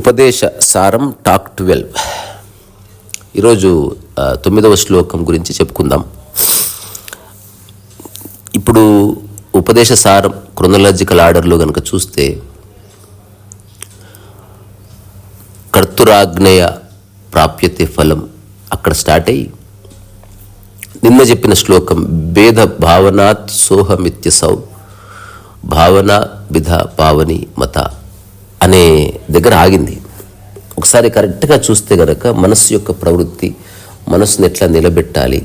ఉపదేశ సారం టాక్ 12. ఈరోజు 9వ శ్లోకం గురించి చెప్పుకుందాం. ఇప్పుడు ఉపదేశ సారం క్రొనలాజికల్ ఆర్డర్లో కనుక చూస్తే కర్తురాజ్ఞయ ప్రాప్యతే ఫలం అక్కడ స్టార్ట్ అయ్యి నిన్న చెప్పిన శ్లోకం భేద భావనాత్ సోహమిత్యసౌ భావన విధ పావని మత అనే దగ్గర ఆగింది. ఒకసారి కరెక్ట్గా చూస్తే కనుక మనస్సు యొక్క ప్రవృత్తి, మనస్సును ఎట్లా నిలబెట్టాలి,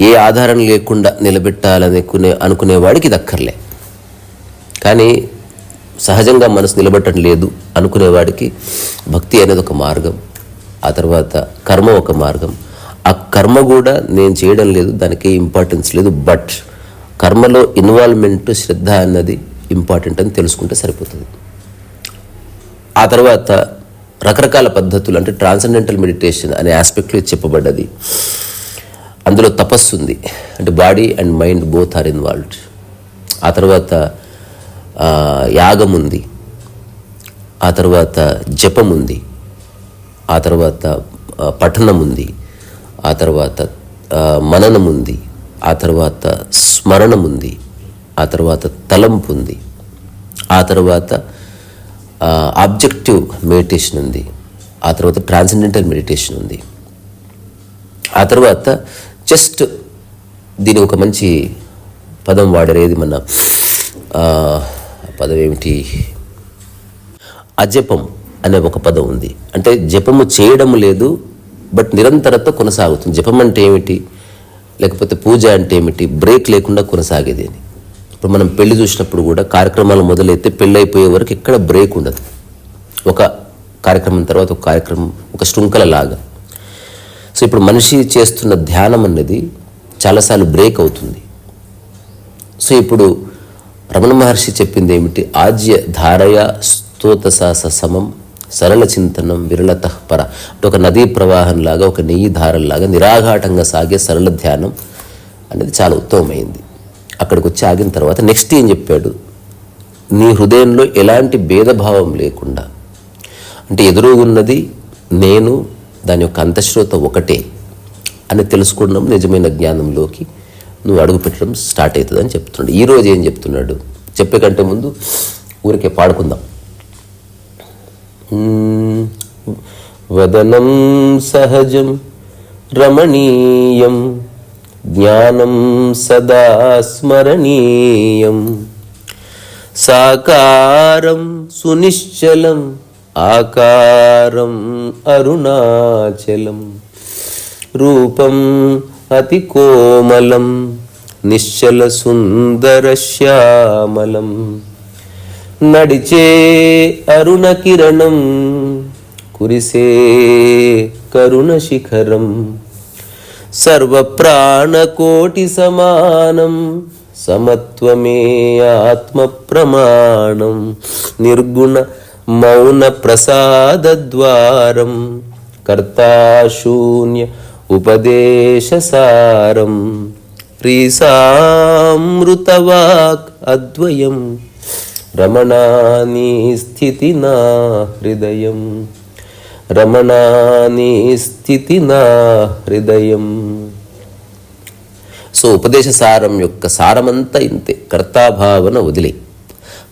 ఏ ఆధారం లేకుండా అనుకునేవాడికి ఇది అక్కర్లే. కానీ సహజంగా మనసు నిలబెట్టడం లేదు అనుకునేవాడికి భక్తి అనేది ఒక మార్గం, ఆ తర్వాత కర్మ ఒక మార్గం. ఆ కర్మ కూడా నేను చేయడం లేదు, దానికి ఇంపార్టెన్స్ లేదు, బట్ కర్మలో ఇన్వాల్వ్మెంట్, శ్రద్ధ అన్నది ఇంపార్టెంట్ అని తెలుసుకుంటే సరిపోతుంది. ఆ తర్వాత రకరకాల పద్ధతులు, అంటే ట్రాన్సెండెంటల్ మెడిటేషన్ అనే ఆస్పెక్ట్లో చెప్పబడ్డది. అందులో తపస్సు ఉంది, అంటే body and mind both are involved. ఆ తర్వాత యాగం ఉంది, ఆ తర్వాత జపం ఉంది, ఆ తర్వాత పఠనం ఉంది, ఆ తర్వాత మననం ఉంది, ఆ తర్వాత స్మరణం ఉంది, ఆ తర్వాత తలంపు ఉంది, ఆ తర్వాత ఆబ్జెక్టివ్ మెడిటేషన్ ఉంది, ఆ తర్వాత ట్రాన్సెండెంటల్ మెడిటేషన్ ఉంది, ఆ తర్వాత జస్ట్ దీని ఒక మంచి పదం వాడరేది మన పదం ఏమిటి, అజపం అనే ఒక పదం ఉంది. అంటే జపము చేయడం లేదు, బట్ నిరంతరత కొనసాగుతుంది. జపం అంటే ఏమిటి, లేకపోతే పూజ అంటే ఏమిటి, బ్రేక్ లేకుండా కొనసాగేది అని. ఇప్పుడు మనం పెళ్లి చూసినప్పుడు కూడా కార్యక్రమాలు మొదలైతే పెళ్ళి అయిపోయే వరకు ఎక్కడ బ్రేక్ ఉండదు. ఒక కార్యక్రమం తర్వాత ఒక కార్యక్రమం, ఒక శృంఖల లాగా. సో ఇప్పుడు మనిషి చేస్తున్న ధ్యానం అనేది చాలాసార్లు బ్రేక్ అవుతుంది. సో ఇప్పుడు రమణ మహర్షి చెప్పింది ఏమిటి, ఆజ్య ధారయ స్తోతసాస సమం సరళ చింతనం విరళత పర. అంటే ఒక నదీ ప్రవాహంలాగా, ఒక నెయ్యి ధారల్లాగా నిరాఘాటంగా సాగే సరళ ధ్యానం అనేది చాలా ఉత్తమమైంది. అక్కడికి వచ్చి ఆగిన తర్వాత నెక్స్ట్ ఏం చెప్పాడు, నీ హృదయంలో ఎలాంటి భేదభావం లేకుండా, అంటే ఎదురుగున్నది నేను, దాని యొక్క అంతఃశ్రోత ఒకటే అని తెలుసుకోవడం నిజమైన జ్ఞానంలోకి నువ్వు అడుగు పెట్టడం స్టార్ట్ అవుతుంది అని చెప్తున్నాడు. ఈరోజు ఏం చెప్తున్నాడు చెప్పే కంటే ముందు ఊరికే పాడుకుందాం. వదనం సహజం రమణీయం జ్ఞానం సదా స్మరణీయం సాకారం సునిశ్చలం ఆకారం అరుణాచలం రూపం అతి కోమలం నిశ్చల సుందర శ్యామలం నడిచే అరుణ కిరణం కురిసే కరుణ శిఖరం సర్వప్రాణకోటి సమానం సమత్వమే ఆత్మ ప్రమాణం నిర్గుణ మౌన ప్రసాదద్వారం కర్తాశూన్య ఉపదేశసారం ప్రీసామృతవాక్ అద్వయం రమణాని స్థితి నా హృదయం రమణాని స్థితి నా హృదయం. సో ఉపదేశ సారం యొక్క సారమంతా ఇంతే. కర్తాభావన వదిలే.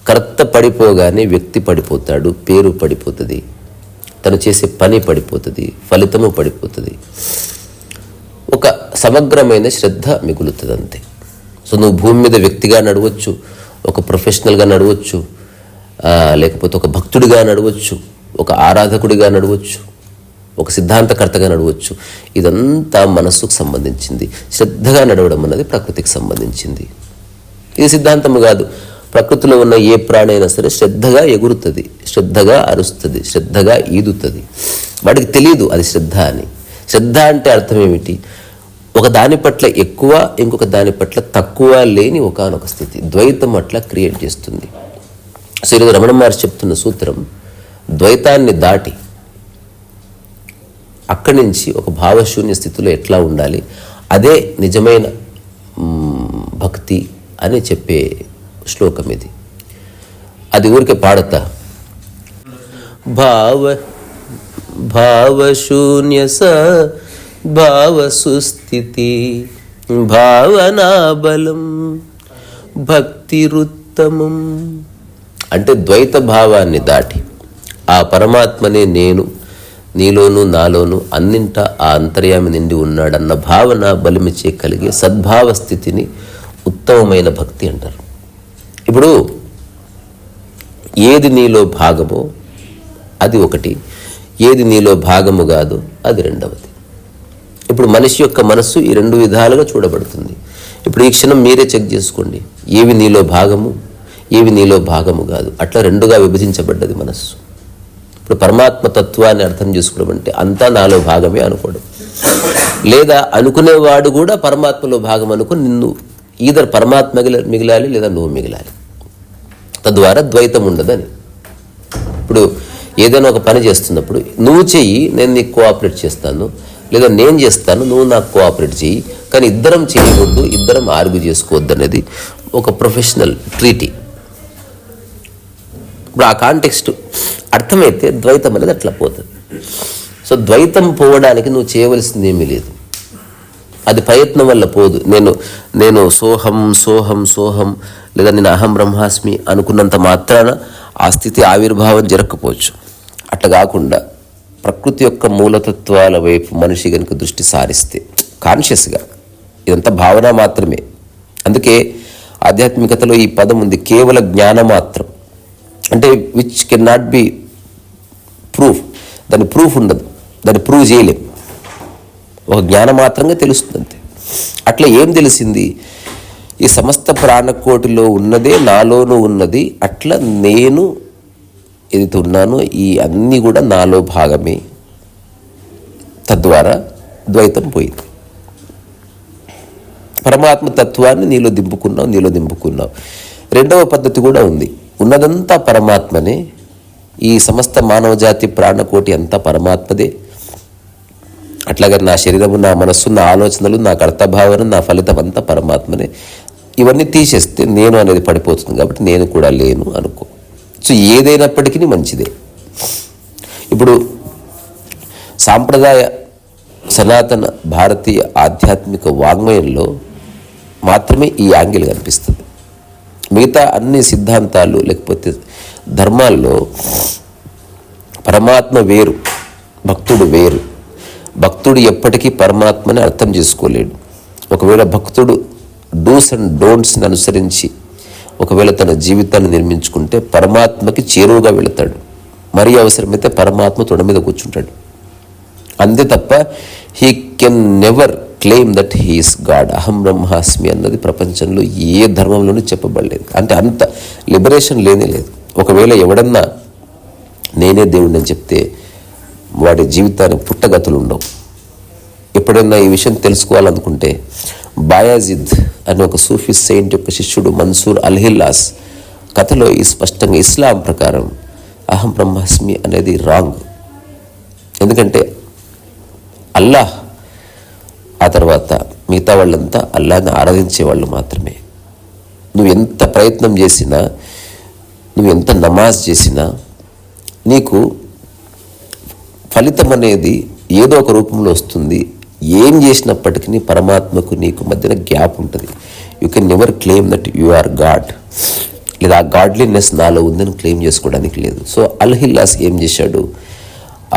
కర్త పడిపోగానే వ్యక్తి పడిపోతాడు, పేరు పడిపోతుంది, తను చేసే పని పడిపోతుంది, ఫలితము పడిపోతుంది, ఒక సమగ్రమైన శ్రద్ధ మిగులుతుంది అంతే. సో నువ్వు భూమి మీద వ్యక్తిగా నడవచ్చు, ఒక ప్రొఫెషనల్గా నడవచ్చు, లేకపోతే ఒక భక్తుడిగా నడవచ్చు, ఒక ఆరాధకుడిగా నడవచ్చు, ఒక సిద్ధాంతకర్తగా నడవచ్చు. ఇదంతా మనస్సుకు సంబంధించింది. శ్రద్ధగా నడవడం అన్నది ప్రకృతికి సంబంధించింది. ఇది సిద్ధాంతము కాదు. ప్రకృతిలో ఉన్న ఏ ప్రాణి అయినా సరే శ్రద్ధగా ఎగురుతుంది, శ్రద్ధగా అరుస్తుంది, శ్రద్ధగా ఈదుతుంది. వాడికి తెలియదు అది శ్రద్ధ అని. శ్రద్ధ అంటే అర్థం ఏమిటి, ఒక దాని పట్ల ఎక్కువ, ఇంకొక దాని పట్ల తక్కువ లేని ఒకానొక స్థితి. ద్వైతం అట్లా క్రియేట్ చేస్తుంది. సో ఈరోజు రమణ మహర్షి చెప్తున్న సూత్రం, ద్వైతాన్ని దాటి అక్కడి నుంచి ఒక భావశూన్య స్థితిలో ఎట్లా ఉండాలి, అదే నిజమైన భక్తి అని చెప్పే శ్లోకం ఇది. అది ఊరికే పాడతా. భావ భావశూన్య భావ సుస్థితి భావనాబలం భక్తిరుత్తమం. అంటే ద్వైత భావాన్ని దాటి ఆ పరమాత్మనే నేను, నీలోను నాలోను అన్నింటా ఆ అంతర్యామి నిండి ఉన్నాడన్న భావన బలిమిచ్చే కలిగే సద్భావ స్థితిని ఉత్తమమైన భక్తి అంటారు. ఇప్పుడు ఏది నీలో భాగమో అది ఒకటి, ఏది నీలో భాగము కాదు అది రెండవది. ఇప్పుడు మనిషి యొక్క మనస్సు ఈ రెండు విధాలుగా చూడబడుతుంది. ఇప్పుడు ఈ క్షణం మీరే చెక్ చేసుకోండి, ఏవి నీలో భాగము, ఏవి నీలో భాగము కాదు. అట్లా రెండుగా విభజించబడ్డది మనస్సు. ఇప్పుడు పరమాత్మ తత్వాన్ని అర్థం చేసుకోవడం అంటే అంతా నాలో భాగమే అనుకోవడం, లేదా అనుకునేవాడు కూడా పరమాత్మలో భాగం అనుకుని నిన్ను ఈధర్ పరమాత్మ మిగిలాలి లేదా నువ్వు మిగిలాలి. తద్వారా ద్వైతం ఉండదని. ఇప్పుడు ఏదైనా ఒక పని చేస్తున్నప్పుడు నువ్వు చెయ్యి, నేను నీకు కోఆపరేట్ చేస్తాను, లేదా నేను చేస్తాను, నువ్వు నాకు కోఆపరేట్ చెయ్యి, కానీ ఇద్దరం చేయకూడదు, ఇద్దరం ఆర్గ్యూ చేసుకోవద్దు అనేది ఒక ప్రొఫెషనల్ ట్రీటీ. ఇప్పుడు ఆ కాంటెక్స్ట్ అర్థమైతే ద్వైతం అనేది అట్లా పోతుంది. సో ద్వైతం పోవడానికి నువ్వు చేయవలసింది ఏమీ లేదు, అది ప్రయత్నం వల్ల పోదు. నేను సోహం సోహం సోహం లేదా నేను అహం బ్రహ్మాస్మి అనుకున్నంత మాత్రాన ఆ స్థితి ఆవిర్భావం జరగకపోవచ్చు. అట్లా కాకుండా ప్రకృతి యొక్క మూలతత్వాల వైపు మనిషి కనుక దృష్టి సారిస్తే కాన్షియస్గా, ఇదంతా భావన మాత్రమే. అందుకే ఆధ్యాత్మికతలో ఈ పదం ఉంది, కేవల జ్ఞానం మాత్రం. అంటే which can not be proof, దాని ప్రూఫ్ ఉండదు, దాన్ని ప్రూవ్ చేయలేం, ఒక జ్ఞానం మాత్రంగా తెలుస్తుంది అంతే. అట్లా ఏం తెలిసింది? ఈ సమస్త ప్రాణకోటిలో ఉన్నదే నాలోనూ ఉన్నది. అట్లా నేను ఏదైతే ఉన్నానో ఈ అన్నీ కూడా నాలో భాగమే. తద్వారా ద్వైతం పోయింది. పరమాత్మ తత్వాన్ని నీలో దింపుకున్నావు. రెండవ పద్ధతి కూడా ఉంది, ఉన్నదంతా పరమాత్మనే, ఈ సమస్త మానవ జాతి ప్రాణకోటి అంతా పరమాత్మదే. అట్లాగే నా శరీరము, నా మనస్సు, నా ఆలోచనలు, నా కర్తభావన, నా ఫలితం అంతా పరమాత్మనే. ఇవన్నీ తీసేస్తే నేను అనేది పడిపోతుంది. కాబట్టి నేను కూడా లేను అనుకో. సో ఏదైనప్పటికీ మంచిదే. ఇప్పుడు సాంప్రదాయ సనాతన భారతీయ ఆధ్యాత్మిక వాంగ్మయంలో మాత్రమే ఈ యాంగిల్ కనిపిస్తుంది. మిగతా అన్ని సిద్ధాంతాలు లేకపోతే ధర్మాల్లో పరమాత్మ వేరు, భక్తుడు వేరు. భక్తుడు ఎప్పటికీ పరమాత్మని అర్థం చేసుకోలేడు. ఒకవేళ భక్తుడు డూస్ అండ్ డోంట్స్ని అనుసరించి ఒకవేళ తన జీవితాన్ని నిర్మించుకుంటే పరమాత్మకి చేరువుగా వెళతాడు. మరీ అవసరమైతే పరమాత్మ తొడ మీద కూర్చుంటాడు. అంతే తప్ప he can never claim that he is God. అహం బ్రహ్మాస్మి అన్నది ప్రపంచంలో ఏ ధర్మంలోనూ చెప్పబడలేదు. అంటే అంత లిబరేషన్ లేనే లేదు. ఒకవేళ ఎవడన్నా నేనే దేవుడిని అని చెప్తే వాడి జీవితానికి పుట్టగతులు ఉండవు. ఎప్పుడైనా ఈ విషయం తెలుసుకోవాలనుకుంటే బాయాజిద్ అనే ఒక సూఫీ సెయింట్ యొక్క శిష్యుడు మన్సూర్ అల్హిల్లాస్ కథలో ఈ స్పష్టంగా ఇస్లాం ప్రకారం అహం బ్రహ్మాస్మి అనేది రాంగ్. ఎందుకంటే అల్లాహ్, ఆ తర్వాత మిగతా వాళ్ళంతా అల్లాహ్ని ఆరాధించే వాళ్ళు మాత్రమే. నువ్వు ఎంత ప్రయత్నం చేసినా, నువ్వు ఎంత నమాజ్ చేసినా నీకు ఫలితం అనేది ఏదో ఒక రూపంలో వస్తుంది. ఏం చేసినప్పటికీ పరమాత్మకు నీకు మధ్యన గ్యాప్ ఉంటుంది. You can never claim that you are God, లేదా ఆ గాడ్లీనెస్ నాలో ఉందని క్లెయిమ్ చేసుకోవడానికి లేదు. సో అల్హిల్లాస్ ఏం చేశాడు,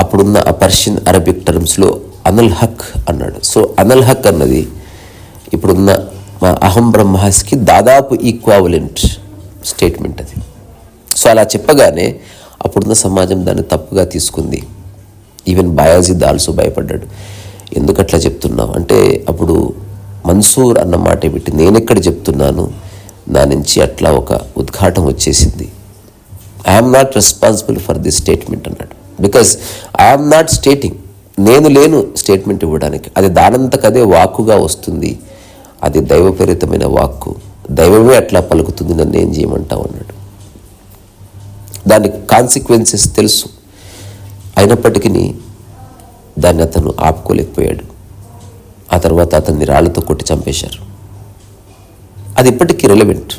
అప్పుడున్న ఆ పర్షియన్ అరబిక్ టర్మ్స్లో అనల్ హక్ అన్నాడు. సో అనల్ హక్ అన్నది ఇప్పుడున్న మా అహం బ్రహ్మాస్కి దాదాపు ఈక్వావలెంట్ స్టేట్మెంట్ అది. సో అలా చెప్పగానే అప్పుడున్న సమాజం దాన్ని తప్పుగా తీసుకుంది. ఈవెన్ బాయాజిద్ ఆల్సో భయపడ్డాడు. ఎందుకట్లా చెప్తున్నావు అంటే, అప్పుడు మన్సూర్ అన్న మాట పెట్టి నేనెక్కడ చెప్తున్నాను, నా నుంచి అట్లా ఒక ఉద్ఘాటం వచ్చేసింది. I'm not responsible for this statement అన్నాడు. బికాజ్ ఐఎమ్ నాట్ స్టేటింగ్, నేను లేను స్టేట్మెంట్ ఇవ్వడానికి. అది దానంతకదే వాక్కుగా వస్తుంది. అది దైవప్రేరితమైన వాక్కు, దైవమే అట్లా పలుకుతుంది, నన్ను ఏం చేయమంటావు అన్నాడు. దానికి కాన్సిక్వెన్సెస్ తెలుసు, అయినప్పటికీ దాన్ని అతను ఆపుకోలేకపోయాడు. ఆ తర్వాత అతన్ని రాళ్లతో కొట్టి చంపేశారు. అది ఇప్పటికీ రెలవెంట్.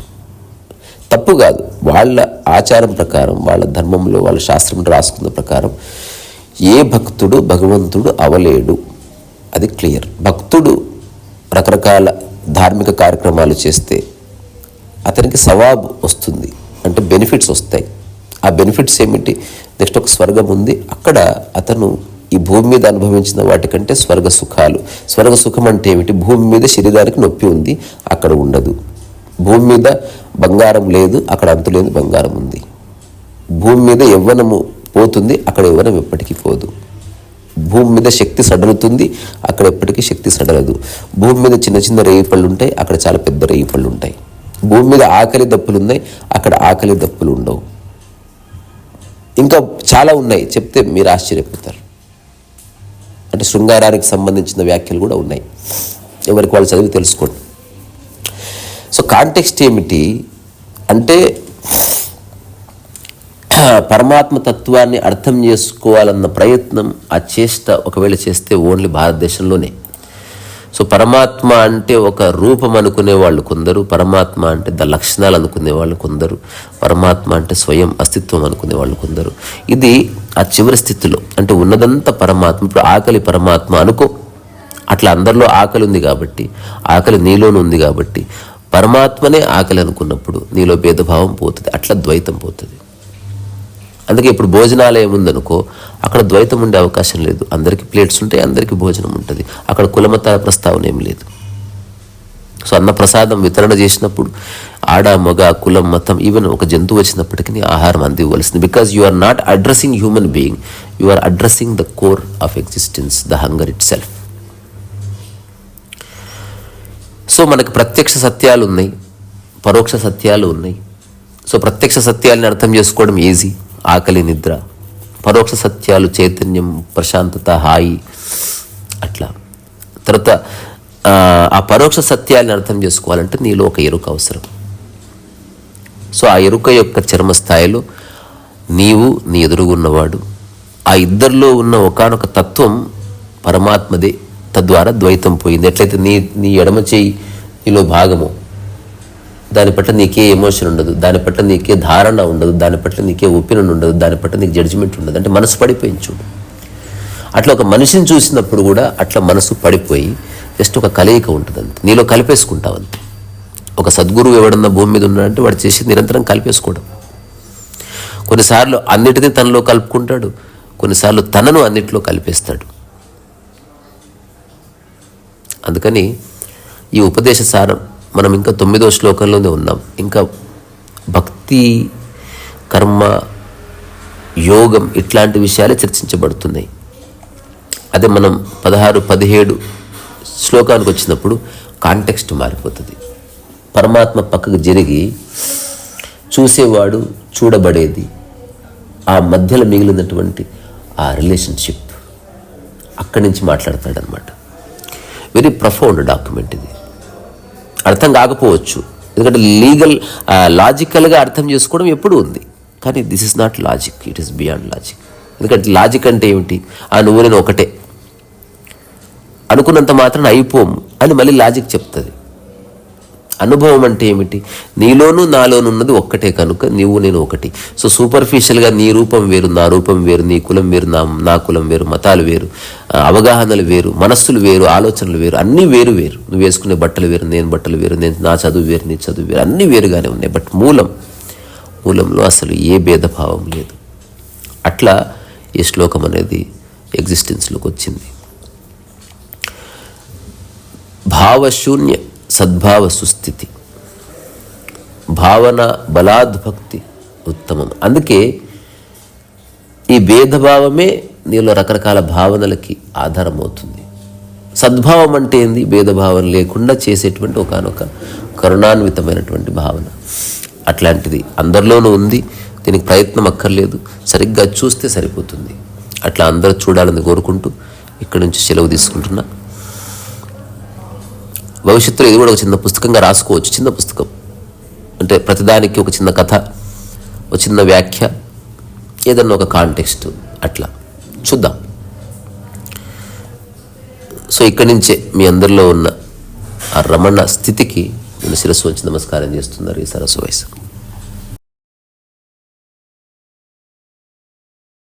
తప్పు కాదు, వాళ్ళ ఆచారం ప్రకారం, వాళ్ళ ధర్మంలో, వాళ్ళ శాస్త్రంలో రాసుకున్న ప్రకారం ఏ భక్తుడు భగవంతుడు అవలేడు, అది క్లియర్. భక్తుడు రకరకాల ధార్మిక కార్యక్రమాలు చేస్తే అతనికి సవాబు వస్తుంది, అంటే బెనిఫిట్స్ వస్తాయి. ఆ బెనిఫిట్స్ ఏమిటి? నెక్స్ట్ ఒక స్వర్గం ఉంది, అక్కడ అతను ఈ భూమి మీద అనుభవించిన వాటికంటే స్వర్గ సుఖాలు. స్వర్గ సుఖం అంటే ఏమిటి? భూమి మీద శరీరానికి నొప్పి ఉంది, అక్కడ ఉండదు. భూమి మీద బంగారం లేదు, అక్కడ అంతులేని బంగారం ఉంది. భూమి మీద యవ్వనము పోతుంది, అక్కడ యవ్వనం ఎప్పటికీ పోదు. భూమి మీద శక్తి సడలుతుంది, అక్కడ ఎప్పటికీ శక్తి సడలదు. భూమి మీద చిన్న చిన్న రేయి పళ్ళు ఉంటాయి, అక్కడ చాలా పెద్ద రేయి పళ్ళు ఉంటాయి. భూమి మీద ఆకలి దప్పులు ఉన్నాయి, అక్కడ ఆకలి దప్పులు ఉండవు. ఇంకా చాలా ఉన్నాయి, చెప్తే మీరు ఆశ్చర్యపోతారు. అంటే శృంగారానికి సంబంధించిన వ్యాఖ్యలు కూడా ఉన్నాయి, ఎవరికి వాళ్ళు చదివి తెలుసుకోండి. సో కాంటెక్స్ట్ ఏమిటి అంటే, పరమాత్మ తత్వాన్ని అర్థం చేసుకోవాలన్న ప్రయత్నం, ఆ చేష్ట ఒకవేళ చేస్తే ఓన్లీ భారతదేశంలోనే. సో పరమాత్మ అంటే ఒక రూపం అనుకునే వాళ్ళు కొందరు, పరమాత్మ అంటే లక్షణాలు అనుకునే వాళ్ళు కొందరు, పరమాత్మ అంటే స్వయం అస్తిత్వం అనుకునే వాళ్ళు కొందరు. ఇది ఆ చివరి స్థితిలో, అంటే ఉన్నదంతా పరమాత్మ. ఇప్పుడు ఆకలి పరమాత్మ అనుకో, అట్లా అందరిలో ఆకలి ఉంది కాబట్టి, ఆకలి నీలోనూ ఉంది కాబట్టి పరమాత్మనే ఆకలి అనుకున్నప్పుడు నీలో భేదభావం పోతుంది, అట్లా ద్వైతం పోతుంది. అందుకే ఇప్పుడు భోజనాలయం ఉందనుకో, అక్కడ ద్వైతం ఉండే అవకాశం లేదు. అందరికీ ప్లేట్స్ ఉంటాయి, అందరికీ భోజనం ఉంటుంది, అక్కడ కులమతాల ప్రస్తావన ఏం లేదు. సో అన్న ప్రసాదం వితరణ చేసినప్పుడు ఆడ మగ కులం మతం ఈవెన్ ఒక జంతువు వచ్చినప్పటికీ ఆహారం అందివ్వాల్సింది. Because you are not addressing human being, you are addressing the core of existence, the hunger itself. So మనకు ప్రత్యక్ష సత్యాలు ఉన్నాయి, పరోక్ష సత్యాలు ఉన్నాయి. సో ప్రత్యక్ష సత్యాలని అర్థం చేసుకోవడం ఈజీ, ఆకలి నిద్ర. పరోక్ష సత్యాలు చైతన్యం, ప్రశాంతత, హాయి, అట్లా. తర్వాత ఆ పరోక్ష సత్యాలను అర్థం చేసుకోవాలంటే నీలో ఒక ఎరుక అవసరం. సో ఆ ఎరుక యొక్క చర్మ స్థాయిలో నీవు, నీ ఎదురుగున్నవాడు, ఆ ఇద్దరిలో ఉన్న ఒకానొక తత్వం పరమాత్మదే. తద్వారా ద్వైతం పోయింది. ఎట్లయితే నీ ఎడమ చేయి నీలో భాగము, దాని పట్ల నీకే ఎమోషన్ ఉండదు, దాని పట్ల నీకే ధారణ ఉండదు, దాని పట్ల నీకే ఒపీనియన్ ఉండదు, దాని పట్ల నీకు జడ్జిమెంట్ ఉండదు, అంటే మనసు పడిపోయింది చూడు. అట్లా ఒక మనిషిని చూసినప్పుడు కూడా అట్లా మనసు పడిపోయి జస్ట్ ఒక కలయిక ఉంటుంది అంతే, నీలో కలిపేసుకుంటావు అంతే. ఒక సద్గురువు ఎవడన్నా భూమి మీద ఉన్నాడంటే వాడు చేసి నిరంతరం కలిపేసుకోవడం. కొన్నిసార్లు అన్నిటినీ తనలో కలుపుకుంటాడు, కొన్నిసార్లు తనను అన్నిటిలో కలిపేస్తాడు. అందుకని ఈ ఉపదేశ సారం మనం ఇంకా 9వ శ్లోకంలోనే ఉన్నాం. ఇంకా భక్తి, కర్మ, యోగం ఇట్లాంటి విషయాలే చర్చించబడుతున్నాయి. అదే మనం 16, 17 శ్లోకానికి వచ్చినప్పుడు కాంటెక్స్ట్ మారిపోతుంది. పరమాత్మ పక్కకు జరిగి చూసేవాడు, చూడబడేది, ఆ మధ్యలో మిగిలినటువంటి ఆ రిలేషన్షిప్, అక్కడి నుంచి మాట్లాడతాడనమాట. వెరీ ప్రొఫౌండ్ డాక్యుమెంట్ ఇది. అర్థం కాకపోవచ్చు, ఎందుకంటే లాజికల్గా అర్థం చేసుకోవడం ఎప్పుడూ ఉంది, కానీ this is not logic, it is beyond logic. ఎందుకంటే లాజిక్ అంటే ఏమిటి? నువ్వు నేను ఒకటే అనుకున్నంత మాత్రం అయిపోము అని మళ్ళీ లాజిక్ చెప్తుంది. అనుభవం అంటే ఏమిటి? నీలోనూ నాలోనూ ఉన్నది ఒక్కటే కనుక నీవు నేను ఒకటి. సో సూపర్ఫిషియల్గా నీ రూపం వేరు, నా రూపం వేరు, నీ కులం వేరు, నా కులం వేరు, మతాలు వేరు, అవగాహనలు వేరు, మనస్సులు వేరు, ఆలోచనలు వేరు, అన్నీ వేరు వేరు. నువ్వు వేసుకునే బట్టలు వేరు, నేను బట్టలు వేరు, నా చదువు వేరు, నీ చదువు వేరు, అన్నీ వేరుగానే ఉన్నాయి. బట్ మూలంలో అసలు ఏ భేదభావం లేదు. అట్లా ఈ శ్లోకం అనేది ఎగ్జిస్టెన్స్లోకి వచ్చింది. భావశూన్య సద్భావ సుస్థితి, భావన బలాద్భక్తి ఉత్తమం. అందుకే ఈ భేదభావమే నీలో రకరకాల భావనలకి ఆధారమవుతుంది. సద్భావం అంటే ఏంది? భేదభావం లేకుండా చేసేటువంటి ఒకనొక కరుణాన్వితమైనటువంటి భావన. అట్లాంటిది అందరిలోనూ ఉంది, దీనికి ప్రయత్నం అక్కర్లేదు, సరిగ్గా చూస్తే సరిపోతుంది. అట్లా అందరూ చూడాలని కోరుకుంటూ ఇక్కడి నుంచి సెలవు తీసుకుంటున్నా. భవిష్యత్తులో ఇది కూడా ఒక చిన్న పుస్తకంగా రాసుకోవచ్చు. చిన్న పుస్తకం అంటే ప్రతిదానికి ఒక చిన్న కథ, ఒక చిన్న వ్యాఖ్య, ఏదన్నా ఒక కాంటెక్స్ట్, అట్లా చూద్దాం. సో ఇక్కడి నుంచే మీ అందరిలో ఉన్న ఆ రమణ స్థితికి నేను శిరస్సు వంచి నమస్కారం చేస్తున్నారు ఈ సరస్సు వయసు.